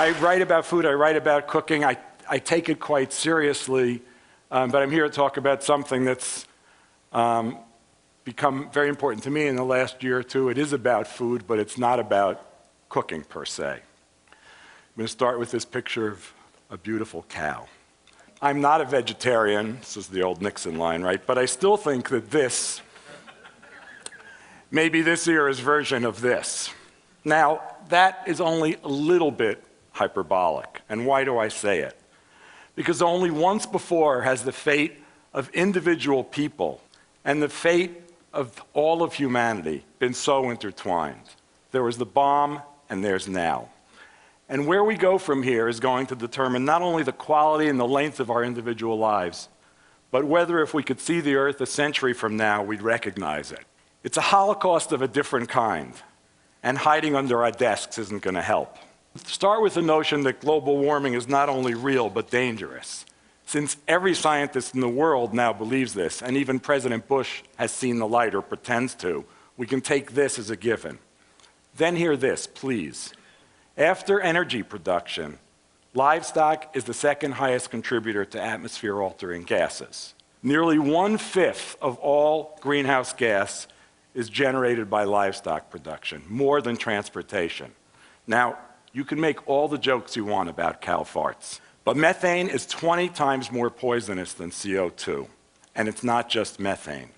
I write about food, I write about cooking. I take it quite seriously, but I'm here to talk about something that's become very important to me in the last year or two. It is about food, but it's not about cooking per se. I'm going to start with this picture of a beautiful cow. I'm not a vegetarian, this is the old Nixon line, right? But I still think that this may be this era's version of this. Now, that is only a little bit hyperbolic. And why do I say it? Because only once before has the fate of individual people and the fate of all of humanity been so intertwined. There was the bomb, and there's now. And where we go from here is going to determine not only the quality and the length of our individual lives, but whether if we could see the Earth a century from now, we'd recognize it. It's a Holocaust of a different kind, and hiding under our desks isn't going to help. Start with the notion that global warming is not only real, but dangerous. Since every scientist in the world now believes this, and even President Bush has seen the light or pretends to, we can take this as a given. Then hear this, please. After energy production, livestock is the second highest contributor to atmosphere-altering gases. Nearly 1/5 of all greenhouse gas is generated by livestock production, more than transportation. Now, you can make all the jokes you want about cow farts, but methane is 20 times more poisonous than CO2, and it's not just methane.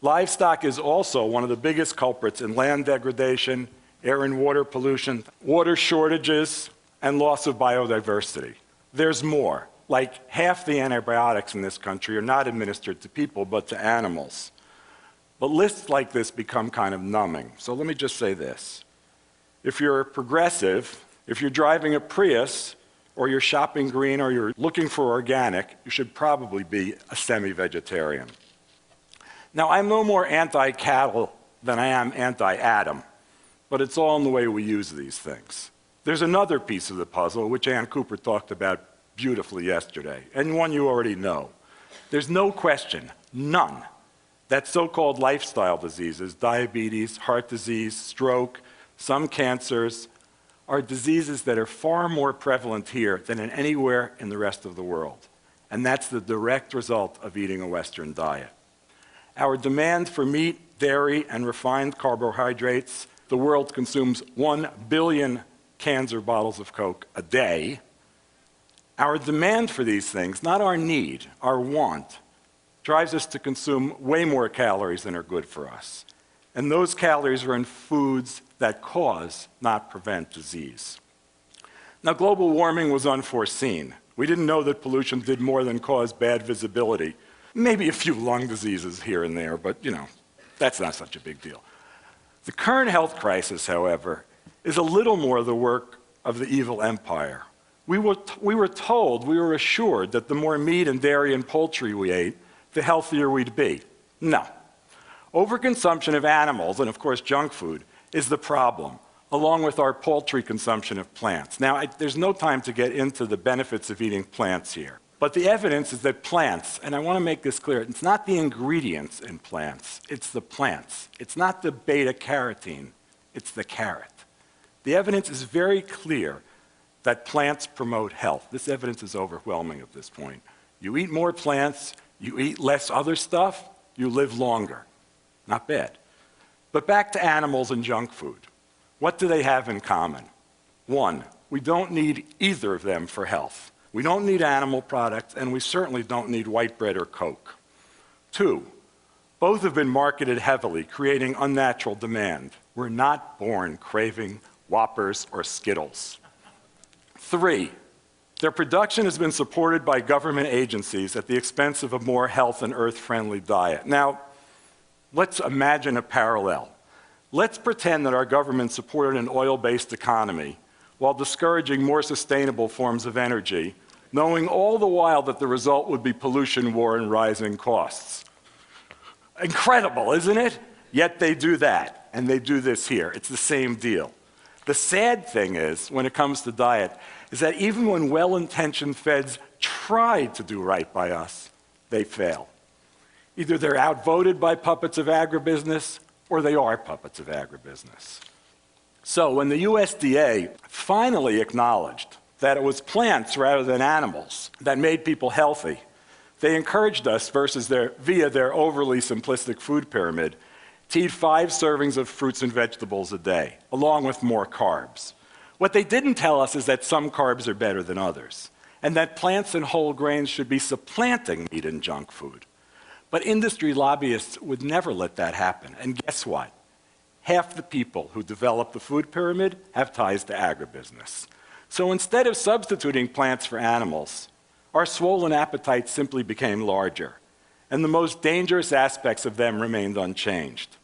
Livestock is also one of the biggest culprits in land degradation, air and water pollution, water shortages, and loss of biodiversity. There's more. Like half the antibiotics in this country are not administered to people, but to animals. But lists like this become kind of numbing. So let me just say this. If you're progressive, if you're driving a Prius, or you're shopping green, or you're looking for organic, you should probably be a semi-vegetarian. Now, I'm no more anti-cattle than I am anti-Adam, but it's all in the way we use these things. There's another piece of the puzzle, which Ann Cooper talked about beautifully yesterday, and one you already know. There's no question, none, that so-called lifestyle diseases, diabetes, heart disease, stroke, some cancers, are diseases that are far more prevalent here than in anywhere in the rest of the world. And that's the direct result of eating a Western diet. Our demand for meat, dairy, and refined carbohydrates, the world consumes 1 billion cans or bottles of Coke a day. Our demand for these things, not our need, our want, drives us to consume way more calories than are good for us. And those calories are in foods that cause, not prevent, disease. Now, global warming was unforeseen. We didn't know that pollution did more than cause bad visibility. Maybe a few lung diseases here and there, but that's not such a big deal. The current health crisis, however, is a little more the work of the evil empire. We were assured that the more meat and dairy and poultry we ate, the healthier we'd be. No. Overconsumption of animals, and of course junk food, is the problem, along with our paltry consumption of plants. Now, there's no time to get into the benefits of eating plants here, but the evidence is that plants, and I want to make this clear, it's not the ingredients in plants, it's the plants. It's not the beta-carotene, it's the carrot. The evidence is very clear that plants promote health. This evidence is overwhelming at this point. You eat more plants, you eat less other stuff, you live longer. Not bad. But back to animals and junk food. What do they have in common? One, we don't need either of them for health. We don't need animal products, and we certainly don't need white bread or Coke. Two, both have been marketed heavily, creating unnatural demand. We're not born craving Whoppers or Skittles. Three, their production has been supported by government agencies at the expense of a more health and earth-friendly diet. Now, let's imagine a parallel. Let's pretend that our government supported an oil-based economy while discouraging more sustainable forms of energy, knowing all the while that the result would be pollution, war, and rising costs. Incredible, isn't it? Yet they do that, and they do this here. It's the same deal. The sad thing is, when it comes to diet, is that even when well-intentioned feds try to do right by us, they fail. Either they're outvoted by puppets of agribusiness, or they are puppets of agribusiness. So when the USDA finally acknowledged that it was plants rather than animals that made people healthy. They encouraged us, via their overly simplistic food pyramid, to eat 5 servings of fruits and vegetables a day, along with more carbs. What they didn't tell us is that some carbs are better than others, and that plants and whole grains should be supplanting meat and junk food. But industry lobbyists would never let that happen. And guess what? Half the people who develop the food pyramid have ties to agribusiness. So instead of substituting plants for animals, our swollen appetites simply became larger, and the most dangerous aspects of them remained unchanged.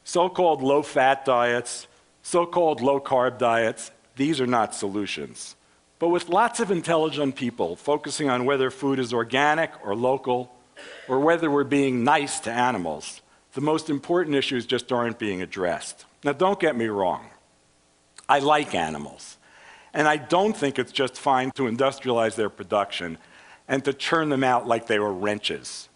So-called low-fat diets, so-called low-carb diets, these are not solutions. But with lots of intelligent people focusing on whether food is organic or local, or whether we're being nice to animals, the most important issues just aren't being addressed. Now, don't get me wrong. I like animals, and I don't think it's just fine to industrialize their production and to churn them out like they were wrenches.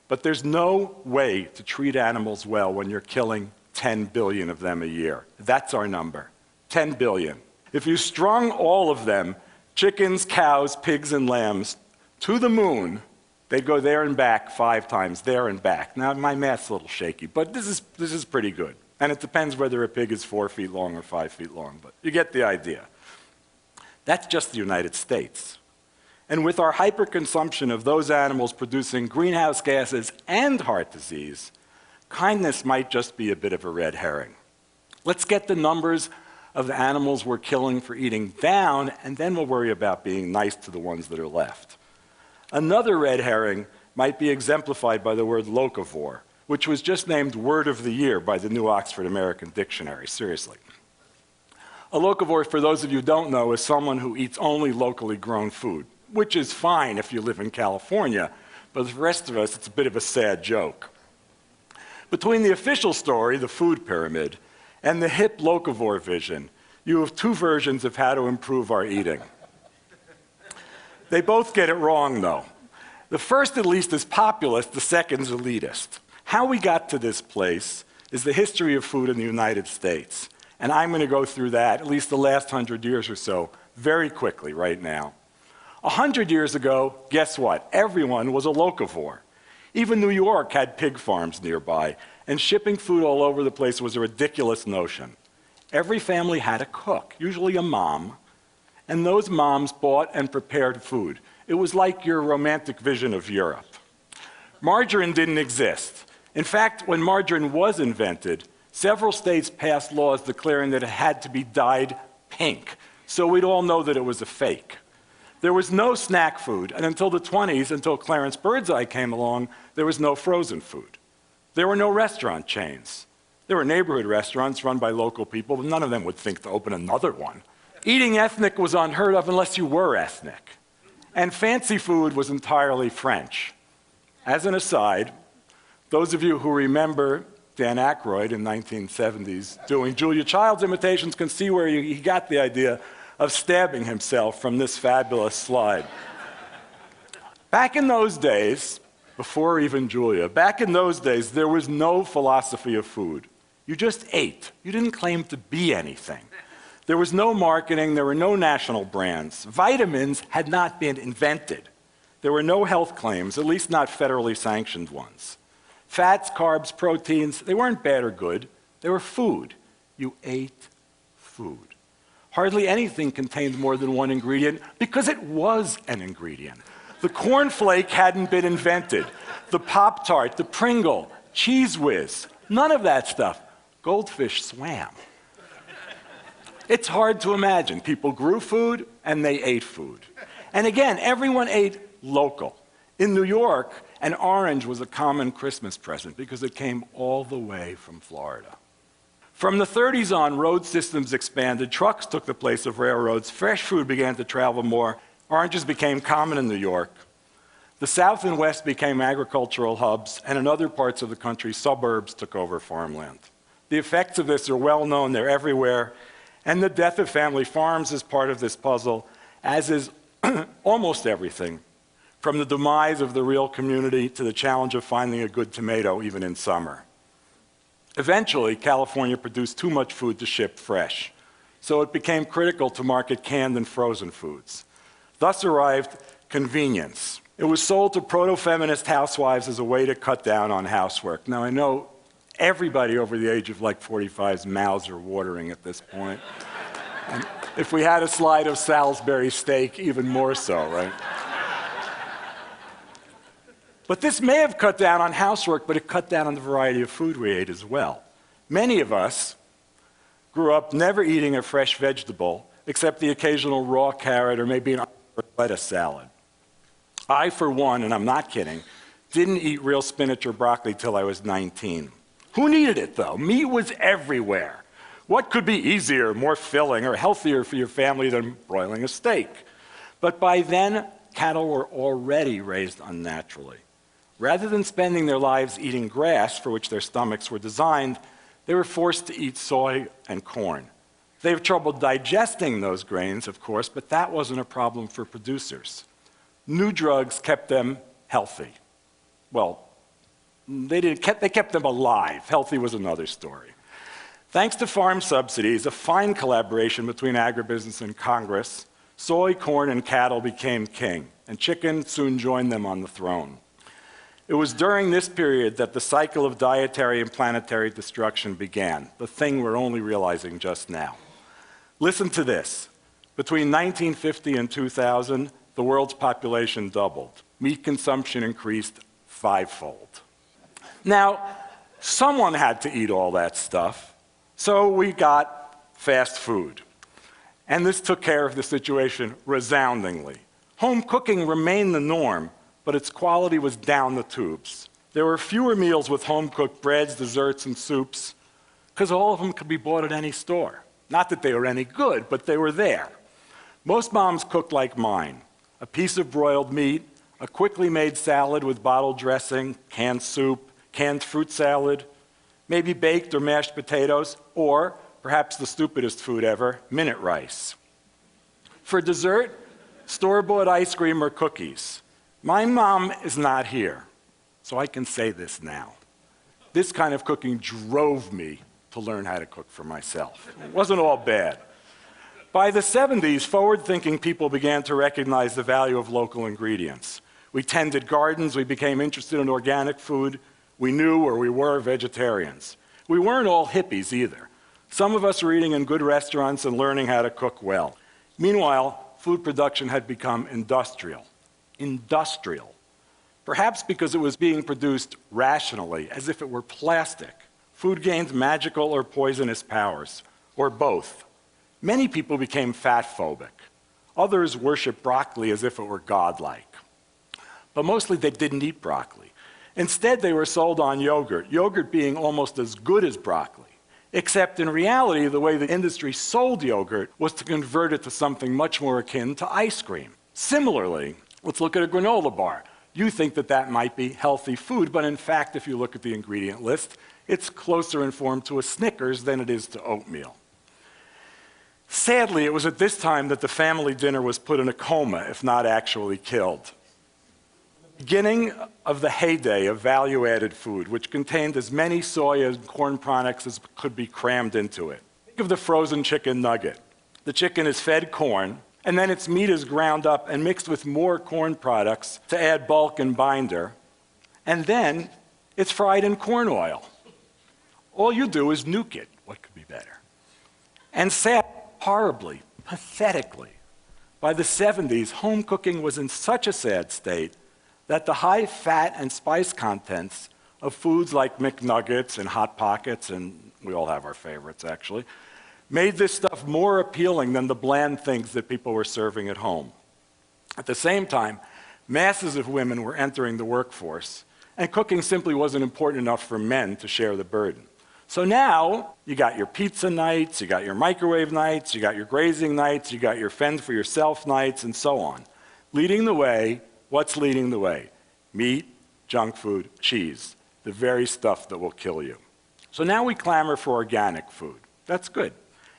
But there's no way to treat animals well when you're killing 10 billion of them a year. That's our number, 10 billion. If you strung all of them, chickens, cows, pigs, and lambs, to the moon, they'd go there and back 5 times, there and back. Now, my math's a little shaky, but this is pretty good. And it depends whether a pig is 4 feet long or 5 feet long, but you get the idea. That's just the United States. And with our hyperconsumption of those animals producing greenhouse gases and heart disease, kindness might just be a bit of a red herring. Let's get the numbers of the animals we're killing for eating down, and then we'll worry about being nice to the ones that are left. Another red herring might be exemplified by the word locavore, which was just named Word of the Year by the New Oxford American Dictionary, seriously. A locavore, for those of you who don't know, is someone who eats only locally grown food, which is fine if you live in California, but for the rest of us, it's a bit of a sad joke. Between the official story, the food pyramid, and the hip locavore vision, you have 2 versions of how to improve our eating. They both get it wrong, though. The first, at least, is populist, the second's elitist. How we got to this place is the history of food in the United States. And I'm going to go through that, at least the last 100 years or so, very quickly right now. 100 years ago, guess what? Everyone was a locavore. Even New York had pig farms nearby, and shipping food all over the place was a ridiculous notion. Every family had a cook, usually a mom, and those moms bought and prepared food. It was like your romantic vision of Europe. Margarine didn't exist. In fact, when margarine was invented, several states passed laws declaring that it had to be dyed pink, so we'd all know that it was a fake. There was no snack food, and until the 20s, until Clarence Birdseye came along, there was no frozen food. There were no restaurant chains. There were neighborhood restaurants run by local people, but none of them would think to open another one. Eating ethnic was unheard of unless you were ethnic. And fancy food was entirely French. As an aside, those of you who remember Dan Aykroyd in 1970s doing Julia Child's imitations can see where he got the idea of stabbing himself from this fabulous slide. Back in those days, before even Julia, back in those days, there was no philosophy of food. You just ate. You didn't claim to be anything. There was no marketing. There were no national brands. Vitamins had not been invented. There were no health claims, at least not federally sanctioned ones. Fats, carbs, proteins, they weren't bad or good. They were food. You ate food. Hardly anything contained more than one ingredient because it was an ingredient. The cornflake hadn't been invented. The Pop-Tart, the Pringle, Cheese Whiz, none of that stuff. Goldfish swam. It's hard to imagine. People grew food and they ate food. And again, everyone ate local. In New York, an orange was a common Christmas present because it came all the way from Florida. From the 30s on, road systems expanded, trucks took the place of railroads, fresh food began to travel more, oranges became common in New York. The South and West became agricultural hubs, and in other parts of the country, suburbs took over farmland. The effects of this are well known, they're everywhere, and the death of family farms is part of this puzzle, as is almost everything, from the demise of the real community to the challenge of finding a good tomato even in summer. Eventually, California produced too much food to ship fresh. so it became critical to market canned and frozen foods. Thus arrived convenience. It was sold to proto-feminist housewives as a way to cut down on housework. Now, I know everybody over the age of like 45's mouths are watering at this point. And if we had a slide of Salisbury steak, even more so, right? But this may have cut down on housework, but it cut down on the variety of food we ate as well. Many of us grew up never eating a fresh vegetable, except the occasional raw carrot or maybe an lettuce salad. I, for one, and I'm not kidding, didn't eat real spinach or broccoli till I was 19. Who needed it, though? Meat was everywhere. What could be easier, more filling, or healthier for your family than broiling a steak? But by then, cattle were already raised unnaturally. Rather than spending their lives eating grass, for which their stomachs were designed, they were forced to eat soy and corn. They have trouble digesting those grains, of course, but that wasn't a problem for producers. New drugs kept them healthy. Well, they kept them alive. Healthy was another story. Thanks to farm subsidies, a fine collaboration between agribusiness and Congress, soy, corn, and cattle became king, and chicken soon joined them on the throne. It was during this period that the cycle of dietary and planetary destruction began, the thing we're only realizing just now. Listen to this. Between 1950 and 2000, the world's population doubled. Meat consumption increased fivefold. Now, someone had to eat all that stuff, so we got fast food. And this took care of the situation resoundingly. Home cooking remained the norm, but its quality was down the tubes. There were fewer meals with home-cooked breads, desserts, and soups, because all of them could be bought at any store. Not that they were any good, but they were there. Most moms cooked like mine. A piece of broiled meat, a quickly made salad with bottled dressing, canned soup, canned fruit salad, maybe baked or mashed potatoes, or, perhaps the stupidest food ever, minute rice. For dessert, store-bought ice cream or cookies. My mom is not here, so I can say this now. This kind of cooking drove me to learn how to cook for myself. It wasn't all bad. By the 70s, forward-thinking people began to recognize the value of local ingredients. We tended gardens, we became interested in organic food, we knew or we were vegetarians. We weren't all hippies either. Some of us were eating in good restaurants and learning how to cook well. Meanwhile, food production had become industrial. Industrial. Perhaps because it was being produced rationally, as if it were plastic. Food gained magical or poisonous powers, or both. Many people became fat-phobic. Others worshiped broccoli as if it were godlike. But mostly they didn't eat broccoli. Instead, they were sold on yogurt, yogurt being almost as good as broccoli. Except in reality, the way the industry sold yogurt was to convert it to something much more akin to ice cream. Similarly, let's look at a granola bar. You think that that might be healthy food, but in fact, if you look at the ingredient list, it's closer in form to a Snickers than it is to oatmeal. Sadly, it was at this time that the family dinner was put in a coma, if not actually killed. Beginning of the heyday of value-added food, which contained as many soy and corn products as could be crammed into it. Think of the frozen chicken nugget. The chicken is fed corn, and then its meat is ground up and mixed with more corn products to add bulk and binder, and then it's fried in corn oil. All you do is nuke it. What could be better? And sad, horribly, pathetically, by the 70s, home cooking was in such a sad state that the high fat and spice contents of foods like McNuggets and Hot Pockets, and we all have our favorites actually, made this stuff more appealing than the bland things that people were serving at home. At the same time, masses of women were entering the workforce, and cooking simply wasn't important enough for men to share the burden. So now, you got your pizza nights, you got your microwave nights, you got your grazing nights, you got your fend for yourself nights, and so on. Leading the way, what's leading the way? Meat, junk food, cheese, the very stuff that will kill you. So now we clamor for organic food. That's good.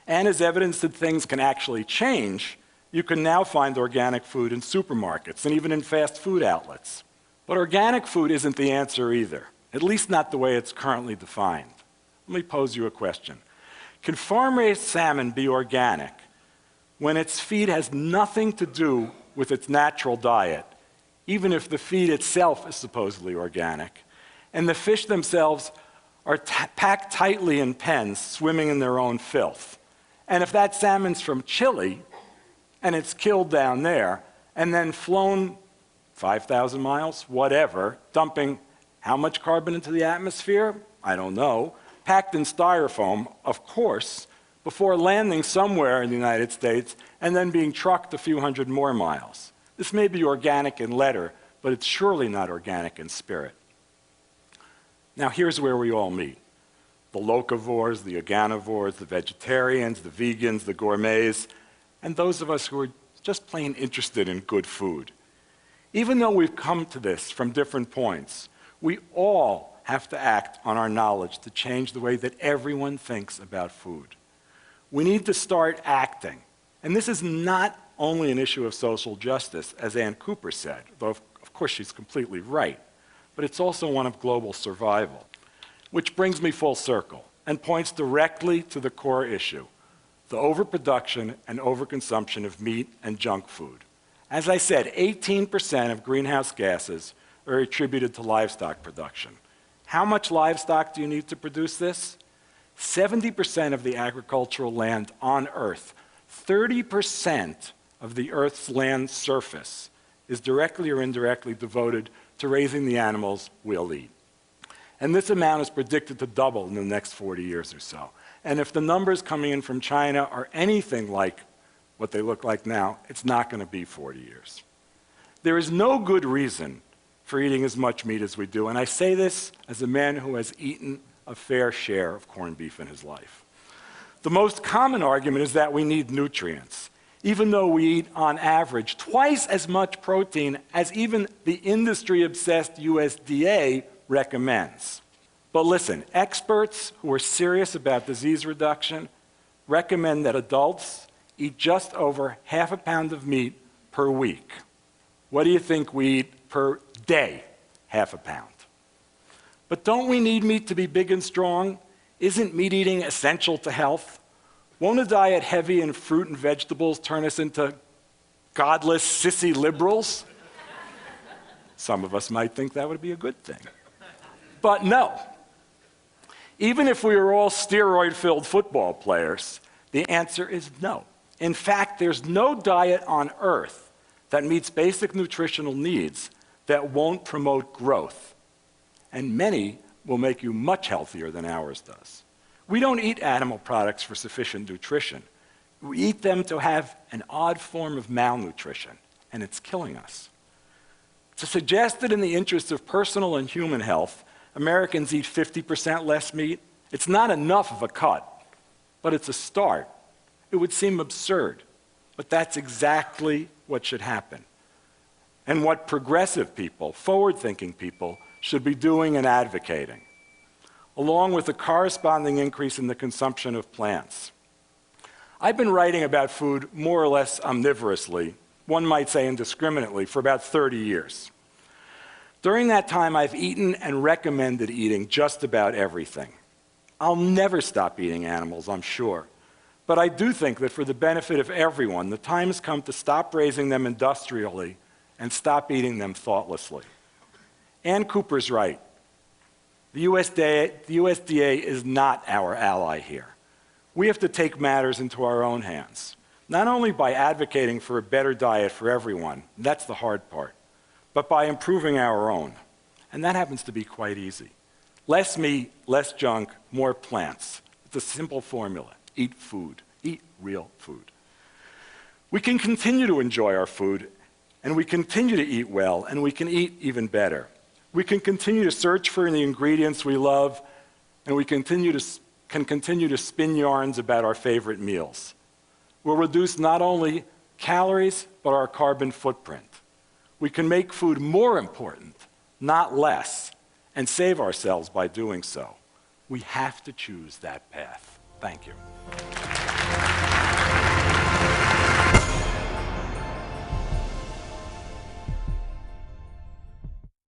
And as evidence that things can actually change, you can now find organic food in supermarkets and even in fast food outlets. But organic food isn't the answer either, at least not the way it's currently defined. Let me pose you a question. Can farm-raised salmon be organic when its feed has nothing to do with its natural diet, even if the feed itself is supposedly organic, and the fish themselves are packed tightly in pens, swimming in their own filth? And if that salmon's from Chile, and it's killed down there, and then flown 5,000 miles, whatever, dumping how much carbon into the atmosphere? I don't know. Packed in styrofoam, of course, before landing somewhere in the United States and then being trucked a few hundred more miles. This may be organic in letter, but it's surely not organic in spirit. Now here's where we all meet. The locavores, the organivores, the vegetarians, the vegans, the gourmets, and those of us who are just plain interested in good food. Even though we've come to this from different points, we all have to act on our knowledge to change the way that everyone thinks about food. We need to start acting. And this is not only an issue of social justice, as Ann Cooper said, though of course she's completely right, but it's also one of global survival. Which brings me full circle and points directly to the core issue, the overproduction and overconsumption of meat and junk food. As I said, 18% of greenhouse gases are attributed to livestock production. How much livestock do you need to produce this? 70% of the agricultural land on Earth, 30% of the Earth's land surface is directly or indirectly devoted to raising the animals we'll eat. And this amount is predicted to double in the next 40 years or so. And if the numbers coming in from China are anything like what they look like now, it's not going to be 40 years. There is no good reason for eating as much meat as we do, and I say this as a man who has eaten a fair share of corned beef in his life. The most common argument is that we need nutrients, even though we eat, on average, twice as much protein as even the industry-obsessed USDA recommends. But listen, experts who are serious about disease reduction recommend that adults eat just over half a pound of meat per week. What do you think we eat per day? Half a pound. But don't we need meat to be big and strong? Isn't meat eating essential to health? Won't a diet heavy in fruit and vegetables turn us into godless, sissy liberals? Some of us might think that would be a good thing. But no. Even if we were all steroid-filled football players, the answer is no. In fact, there's no diet on Earth that meets basic nutritional needs that won't promote growth. And many will make you much healthier than ours does. We don't eat animal products for sufficient nutrition. We eat them to have an odd form of malnutrition, and it's killing us. To suggest that in the interest of personal and human health, Americans eat 50% less meat, it's not enough of a cut, but it's a start. It would seem absurd, but that's exactly what should happen. And what progressive people, forward-thinking people, should be doing and advocating, along with a corresponding increase in the consumption of plants. I've been writing about food more or less omnivorously, one might say indiscriminately, for about 30 years. During that time, I've eaten and recommended eating just about everything. I'll never stop eating animals, I'm sure. But I do think that for the benefit of everyone, the time has come to stop raising them industrially and stop eating them thoughtlessly. Ann Cooper's right. The USDA is not our ally here. We have to take matters into our own hands, not only by advocating for a better diet for everyone, that's the hard part, but by improving our own. And that happens to be quite easy. Less meat, less junk, more plants. It's a simple formula. Eat food. Eat real food. We can continue to enjoy our food, and we continue to eat well, and we can eat even better. We can continue to search for the ingredients we love, and we can continue to spin yarns about our favorite meals. We'll reduce not only calories, but our carbon footprint. We can make food more important, not less, and save ourselves by doing so. We have to choose that path. Thank you.